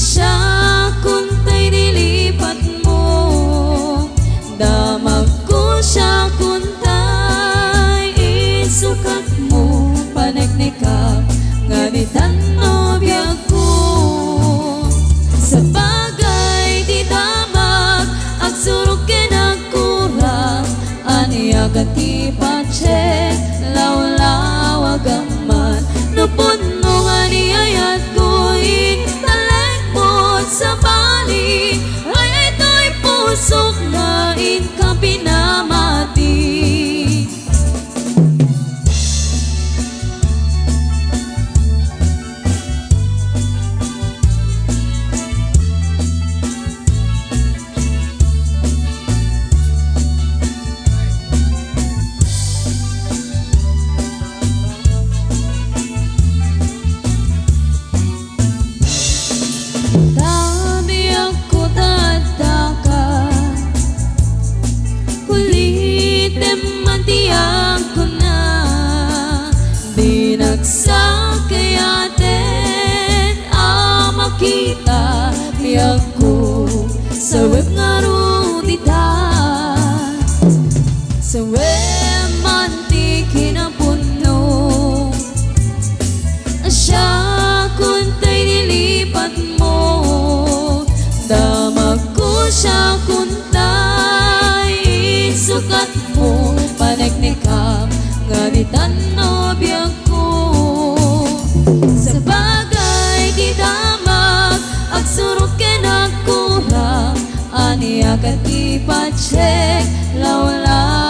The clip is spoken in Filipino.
Asya kuntay dilipat mo, damag ko siya kuntay isukat mo, panagnikap ngamitan no biyag ko. Sa bagay di damag agsurok kinagkurang, aniyagan ti pache lawlaw agaman no puno nga niyayat ko intalekbot sa bali ay ito'y pusok na inkampinamati. Dami ako tataka, kulitin man tiyang ko na, di nagsakayatin ang makita tiyang ko sa web nga rutita. Sa web man ti kinapuno, asya kuntay nilipat mo, damag ko siya kuntay isukat mo, panagnikap ngamitan no biyag ko. Sa bagay di damag agsurok kinagkurang, aniyakan ti pache lawlaw